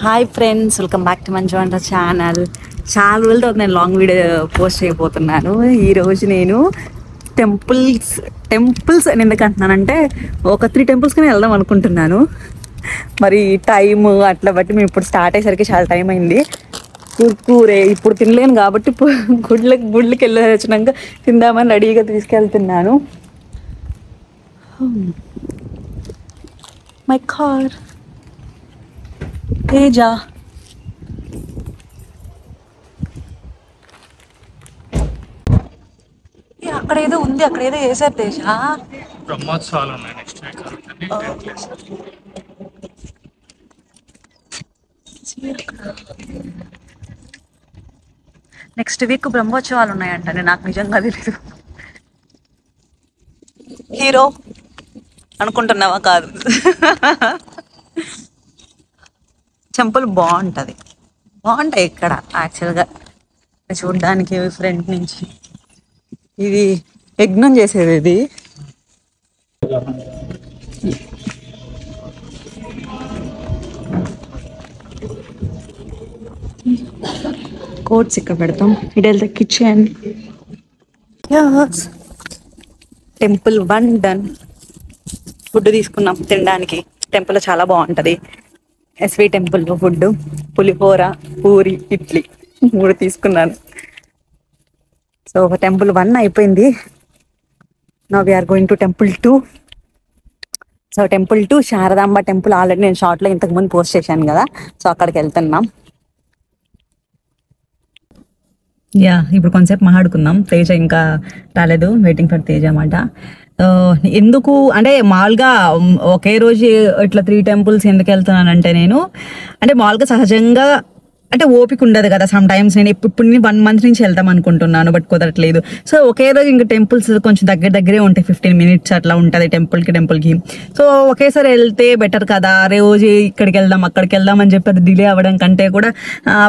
Hi friends, welcome back to Manju వంట channel. చాలా రోజులతో నేను లాంగ్ వీడియో పోస్ట్ చేయబోతున్నాను. ఈరోజు నేను టెంపుల్స్ అని ఎందుకు అంటున్నానంటే ఒక 3 టెంపుల్స్కి వెళ్దాం అనుకుంటున్నాను. మరి టైం అట్లా బట్టి మేము ఇప్పుడు స్టార్ట్ అయ్యేసరికి చాలా టైం అయింది. కూరే ఇప్పుడు తినలేను కాబట్టి గుడ్లకి వెళ్ళి వచ్చినాక తిందామని రెడీగా తీసుకెళ్తున్నాను. My car Teja. అక్కడ ఏదో ఉంది, అక్కడ ఏదో వేసారు తేజ. బ్రహ్మోత్సవాలు ఉన్నాయి నెక్స్ట్ వీక్. నెక్స్ట్ వీక్ బ్రహ్మోత్సవాలు ఉన్నాయంట. నాకు నిజంగా తెలీదు. హీరో అనుకుంటున్నావా? కాదు. టెంపుల్ బాగుంటాయి ఇక్కడ యాక్చువల్గా చూడడానికి. ఫ్రంట్ నుంచి ఇది యజ్ఞం చేసేది. ఇది కోట్స్ ఇక్కడ పెడతాం. ఇటు కిచెన్. Temple 1 done. ఫుడ్ తీసుకున్నాం తినడానికి. టెంపుల్ చాలా బాగుంటుంది. ఎస్వి టెంపుల్లో ఫుడ్ పులిహోర, పూరి, ఇడ్లీ 3 తీసుకున్నాను. సో టెంపుల్ 1 అయిపోయింది. Now we are going to temple 2. So temple 2 Sharadamba temple. Already నేను షార్ట్లో ఇంతకుముందు పోస్ట్ చేశాను కదా. సో అక్కడికి వెళ్తున్నాం. ఇప్పుడు కొంతసేపు మాట్లాడుకుందాం. తేజ ఇంకా రాలేదు, వెయిటింగ్ ఫర్ తేజ అన్నమాట. ఎందుకు అంటే మామూలుగా ఒకే రోజు ఇట్లా 3 టెంపుల్స్ ఎందుకు వెళ్తున్నానంటే, నేను అంటే మామూలుగా సహజంగా అంటే ఓపిక ఉండదు కదా సమ్ టైమ్స్. నేను ఇప్పుడు 1 మంత్ నుంచి వెళ్దాం అనుకుంటున్నాను, బట్ కుదరట్లేదు. సో ఒకే రోజు ఇంకా టెంపుల్స్ కొంచెం దగ్గరే ఉంటాయి. 15 మినిట్స్ అట్లా ఉంటుంది టెంపుల్కి. సో ఒకేసారి వెళ్తే బెటర్ కదా. రోజు ఇక్కడికి వెళ్దాం అక్కడికి వెళ్దాం అని చెప్పి అది డిలే అవ్వడం కంటే కూడా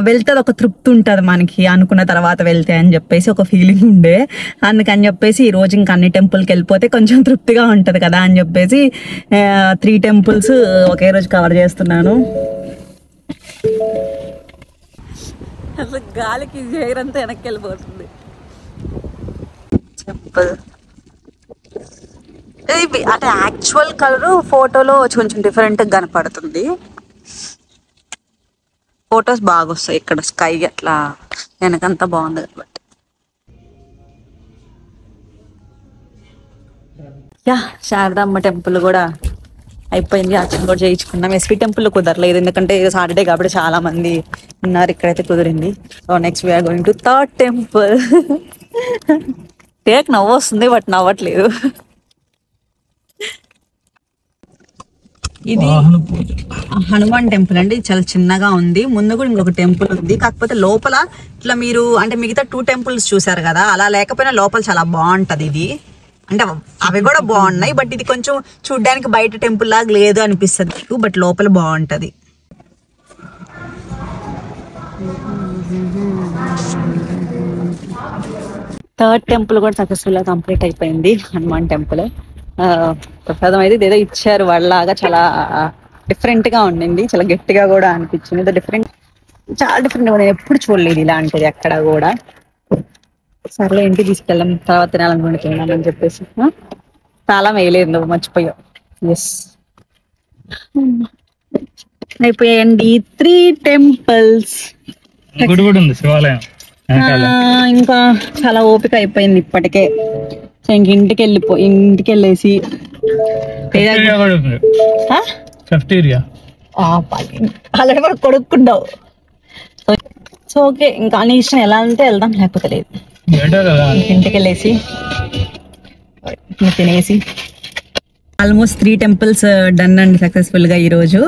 వెళ్తే ఒక తృప్తి ఉంటుంది మనకి, అనుకున్న తర్వాత వెళ్తే అని చెప్పేసి ఒక ఫీలింగ్ ఉండే. అందుకని చెప్పేసి ఈ రోజు ఇంకా అన్ని టెంపుల్కి వెళ్ళిపోతే కొంచెం తృప్తిగా ఉంటుంది కదా అని చెప్పేసి 3 టెంపుల్స్ ఒకే రోజు కవర్ చేస్తున్నాను. అసలు గాలికి హెయిర్ అంతా వెనక్కి వెళ్ళిపోతుంది. టెంపుల్ అంటే యాక్చువల్ కలర్ ఫోటోలో కొంచెం డిఫరెంట్గా కనపడుతుంది. ఫొటోస్ బాగా వస్తాయి ఇక్కడ. స్కై అట్లా వెనకంతా బాగుంది కాబట్టి. శారదాంబ టెంపుల్ కూడా అయిపోయింది. అర్చన కూడా చేయించుకున్నాం. ఎస్పీ టెంపుల్ కుదరలేదు ఎందుకంటే సాటర్డే కాబట్టి చాలా మంది ఉన్నారు. ఇక్కడైతే కుదిరింది. So next we are going to 3rd temple. Take నవ్వు వస్తుంది బట్ నవ్వట్లేదు. ఇది హనుమాన్ టెంపుల్ అండి. చాలా చిన్నగా ఉంది. ముందు కూడా ఇంకొక టెంపుల్ ఉంది. కాకపోతే లోపల ఇట్లా మీరు అంటే మిగతా 2 టెంపుల్స్ చూసారు కదా, అలా లేకపోయినా లోపల చాలా బాగుంటది. ఇది అంటే అవి కూడా బాగున్నాయి, బట్ ఇది కొంచెం చూడ్డానికి బయట టెంపుల్ లాగా లేదు అనిపిస్తుంది మీకు, బట్ లోపల బాగుంటది. థర్డ్ టెంపుల్ కూడా సక్సెస్ఫుల్ గా కంప్లీట్ అయిపోయింది. హనుమాన్ టెంపుల్. ప్రసాదం అయితే ఏదో ఇచ్చారు వాళ్ళలాగా. చాలా డిఫరెంట్ గా ఉండింది. చాలా గట్టిగా కూడా అనిపించింది. చాలా డిఫరెంట్ గా. నేను ఎప్పుడు చూడలేదు ఇలాంటిది ఎక్కడ కూడా. సర్లే ఇంటికి తీసుకెళ్ళాం, తర్వాత తినాలనుకుంటే తినాలని చెప్పేసి. చాలా వేయలేదు, నువ్వు మర్చిపోయావు. ఎస్ అయిపోయాయండి 3 టెంపుల్స్. ఇంకా చాలా ఓపిక అయిపోయింది ఇప్పటికే. సో ఇంక ఇంటికి వెళ్ళేసి ఆల్రెడీ కూడా కొడుక్కుంటావు. సో ఓకే, ఇంకా అన్ని ఇష్టం ఎలా అంటే వెళ్దాం, లేకపోతే లేదు. ఇంటికి వెళ్ళేసి తినేసి ఆల్మోస్ట్ 3 టెంపుల్స్ డన్ అండి సక్సెస్ఫుల్ గా. ఈ రోజు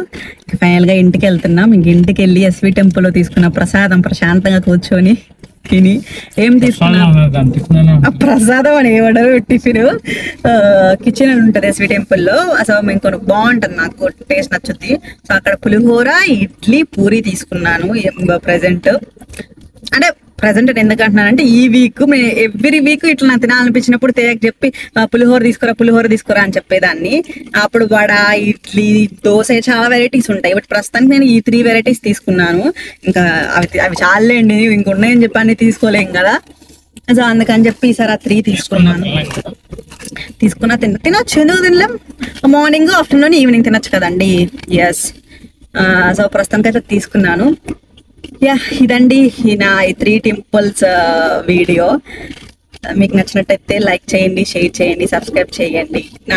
ఫైనల్ గా ఇంటికి వెళ్తున్నాం. ఇంక ఇంటికి వెళ్ళి ఎస్వి టెంపుల్ లో తీసుకున్న ప్రసాదం ప్రశాంతంగా కూర్చొని తిని ఏం తీసుకున్నాం ప్రసాదం అని ఏమన్నారు, టిఫిన్ కిచెన్ అని ఉంటుంది ఎస్వి టెంపుల్ లో. అసలు ఇంకొక బాగుంటుంది, నాకు టేస్ట్ నచ్చుద్ది. సో అక్కడ పులిహోర, ఇడ్లీ, పూరి తీసుకున్నాను. ప్రెసెంట్ అంటే ప్రజెంట్ ఎందుకు అంటున్నానంటే ఈ వీక్ ఎవ్రీ వీక్ ఇట్లా నాకు తినాలనిపించినప్పుడు తేజకి చెప్పి పులిహోర తీసుకురా అని చెప్పేదాన్ని. అప్పుడు వడ, ఇడ్లీ, దోశ చాలా వెరైటీస్ ఉంటాయి. బట్ ప్రస్తుతానికి నేను ఈ 3 వెరైటీస్ తీసుకున్నాను. ఇంకా అవి చాలండి, ఇంకున్నాయని చెప్పి అన్ని తీసుకోలేం కదా. సో అందుకని చెప్పి ఈసారి ఆ 3 తీసుకున్నాను. తినొచ్చు, ఎందుకు తినలేం? మార్నింగ్, ఆఫ్టర్నూన్, ఈవినింగ్ తినొచ్చు కదండి. ఎస్. సో ప్రస్తుతానికి అయితే తీసుకున్నాను. ఇదండి నా ఈ 3 టెంపుల్స్ వీడియో. మీకు నచ్చినట్టయితే లైక్ చేయండి, షేర్ చేయండి, సబ్స్క్రైబ్ చేయండి. నా